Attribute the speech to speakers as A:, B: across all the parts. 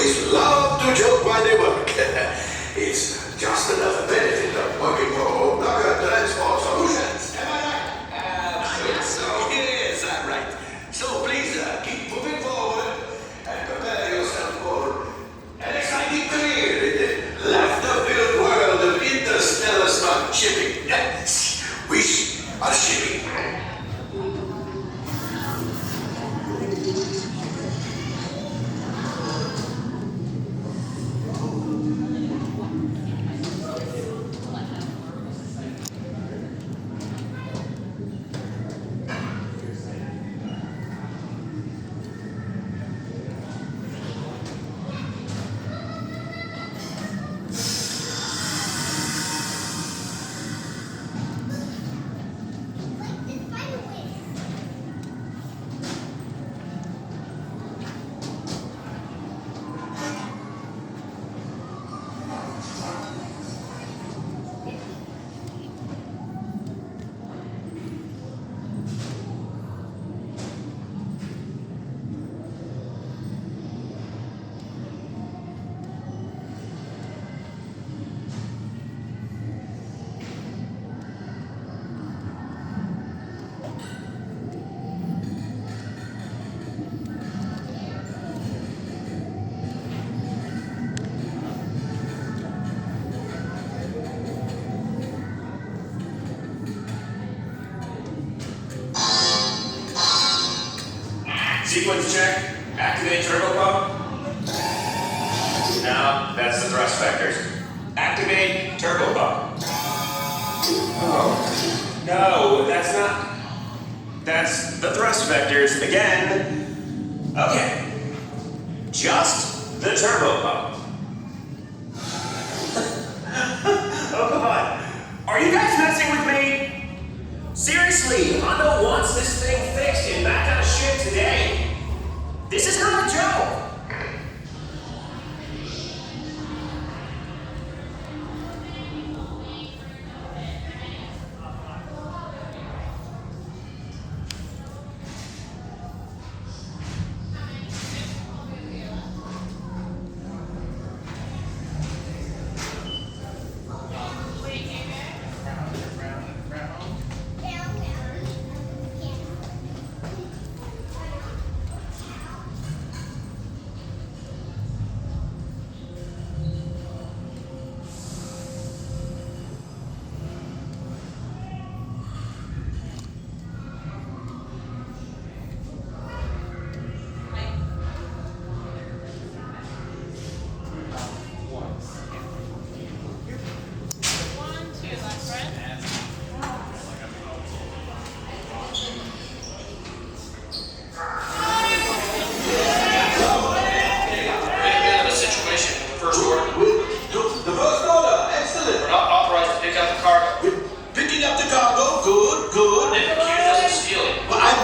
A: always love to joke while they work. It's just another benefit of working for Smugglers Transport Solutions. Am I right? Absolutely. Yes, I'm right. So please keep moving forward and prepare yourself for an exciting career in the laughter-filled world of interstellar smart shipping. We are shipping.
B: Sequence check. Activate turbo pump. No, that's the thrust vectors. Activate turbo pump. Oh. No, that's not. That's the thrust vectors again. Okay. Just the turbo pump. Oh, come on. Are you guys messing with me? Seriously, Hondo wants this thing fixed and back on a ship today. This is not a joke.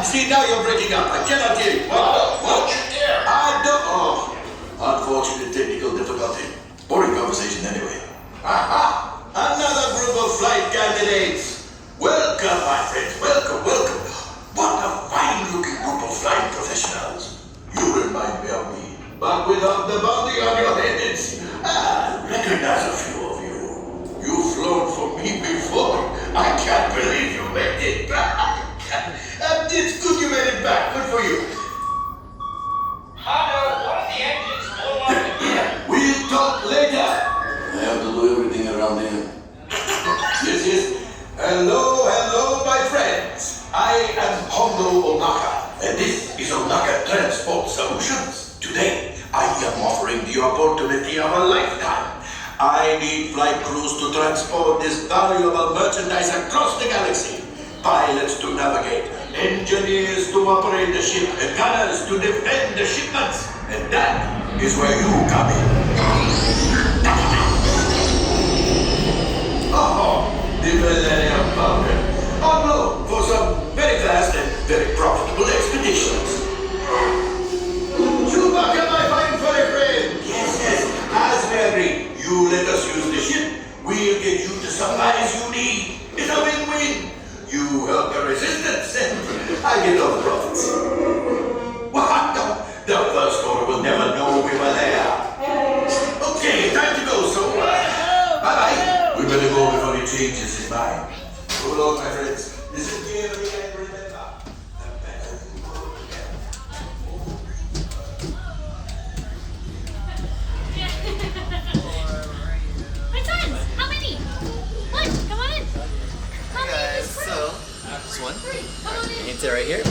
A: See, now you're breaking up. I cannot hear you. What?
B: Don't you dare!
A: I don't. Oh, unfortunate technical difficulty. Boring conversation anyway. Aha! Another group of flight candidates. Welcome, my friends. Welcome, welcome. What a fine-looking group of flight professionals. You remind me of me, but without the bounty on your heads. I recognize a few of you. You've flown for me before. I can't believe you made it back. It's good you made it back. Good for you.
B: Hondo, what if the engines blow up again?
A: We'll talk later. I have to do everything around here. Yes. Hello, my friends. I am Hondo Onaka, and this is Onaka Transport Solutions. Today, I am offering the opportunity of a lifetime. I need flight crews to transport this valuable merchandise across the galaxy. Pilots to navigate, engineers to operate the ship, and gunners to defend the shipments. And that is where you come in. Oh, the Millenium Falcon. On loan for some very fast and very profitable expeditions. Chewbacca, my fine furry friend. Yes, as we agreed. You let us use the ship, we'll get you the supplies you need. It's a win-win. You help the resistance, and I get all the profits. What? No, the first order will never know over there. Okay, time to go, so bye-bye. We better go before he changes his mind. Hold on, my friends. This is the area I remember.
C: My sons! How many? One, come on in. How many
D: Guys,
C: is this?
D: so this one.
C: Come on in.
D: Paint it right here.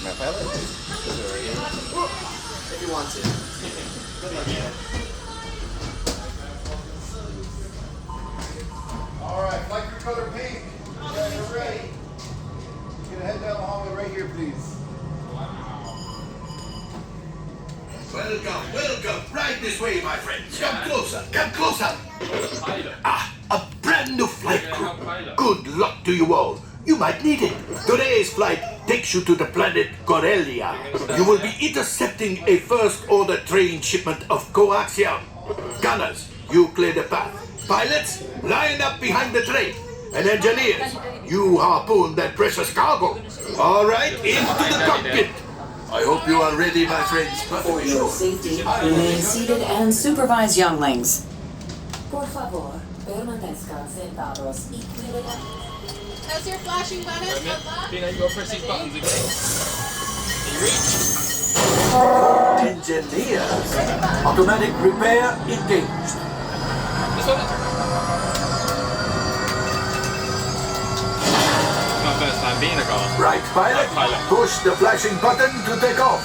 D: My palette. Put it right here. If you want to. Good luck.
E: Alright, like your color pink. Yeah, you're ready. You're gonna head down the hallway right here, please.
A: Welcome. Right this way, my friends. Come closer. A brand new flight crew. Good luck to you all. You might need it. Today's flight takes you to the planet Corellia. You will be intercepting a first-order train shipment of coaxium. Gunners, you clear the path. Pilots, line up behind the train. And engineers, you harpoon that precious cargo. All right, into the cockpit. I hope you are ready, my friends.
F: For your safety, remain seated and supervise younglings. Por favor, permanezcan sentados y cuiden.
C: How's your flashing button?
G: You go press these buttons again. Can you reach?
A: Engineers, automatic repair engaged.
G: This one? It's my first time being a car.
A: Right, pilot.
G: Pilot.
A: Push the flashing button to take off.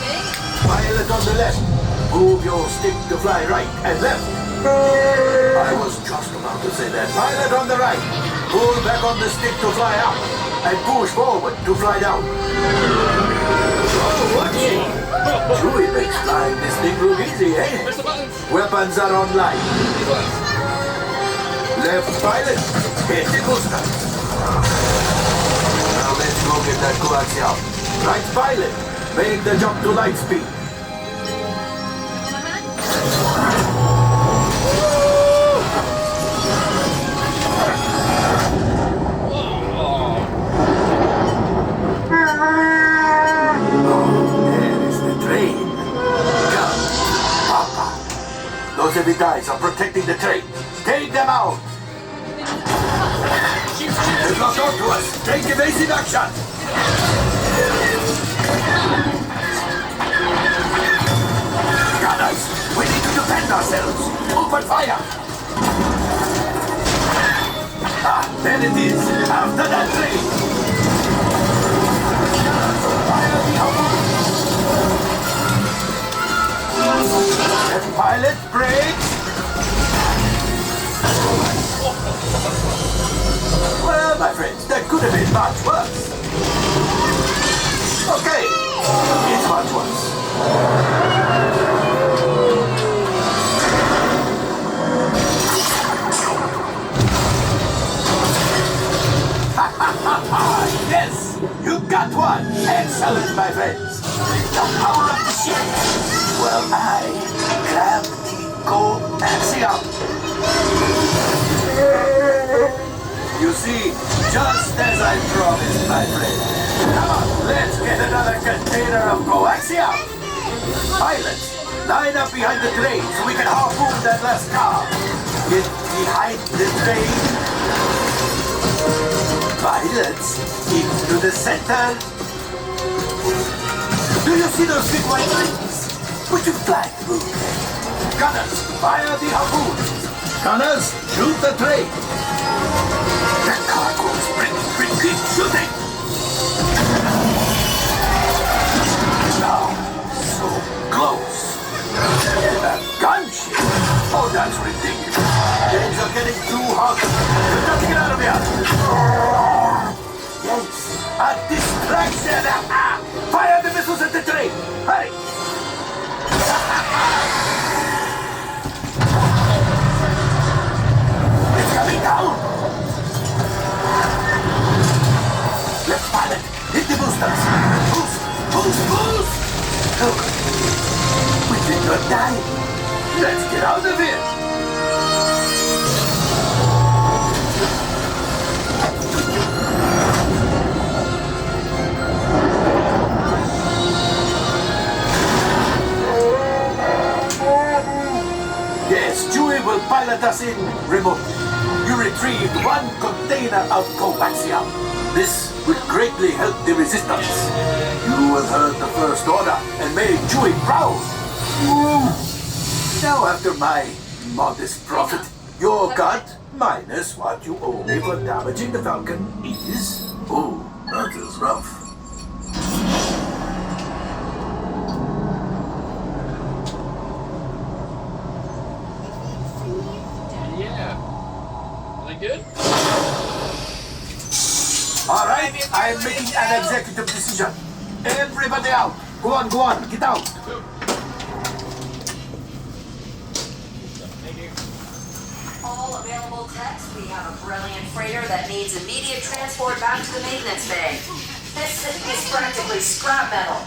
C: Okay.
A: Pilot on the left. Move your stick to fly right and left. I was just about to say that. Pilot on the right. Pull back on the stick to fly up. And push forward to fly down. Oh, watch it. Chewie makes flying this thing look easy, eh?
G: Press the buttons.
A: Weapons are online.
G: These ones.
A: Left pilot. Hit the booster. Now let's go get that coaxium. Right pilot. Make the jump to light speed. Those heavy guys are protecting the train. Take them out! They've locked onto us. Take evasive action! Gunners, we need to defend ourselves. Open fire! There it is. After that train. Fire the Left pilot, brakes! Well, my friends, that could have been much worse. Okay, it's much worse. Yes, you got one. Excellent, my friends. The power of the ship. Well, I grabbed the coaxium. You see, just as I promised, my friend. Come on, let's get another container of coaxium. Pilots, line up behind the train so we can harpoon that last car. Get behind the train. Pilots, into the center. Do you see those big white rings? Would you fly through them? Gunners, fire the harpoon. Gunners, shoot the train. The cargo's bring, keep shooting. Now, so close. A gunship? Oh, that's ridiculous. Things are getting too hot. We've got to get out of here. Yes, a distraction. Fire the missiles at the train. Hurry. It's coming down. Left pilot, hit the boosters. Boost. Look, we did not die. Let's get out of here.
H: will pilot us in remotely. You retrieved 1 container of coaxium. This will greatly help the resistance. You have heard the First Order and made Chewie proud. Now after my modest profit, your cut, minus what you owe me for damaging the Falcon, is... Oh, that is rough.
G: Yeah. Really good?
H: All right, I am making an executive decision. Everybody out. Go on, get out.
F: All available techs, we have a brilliant freighter that needs immediate transport back to the maintenance bay. This is practically scrap metal.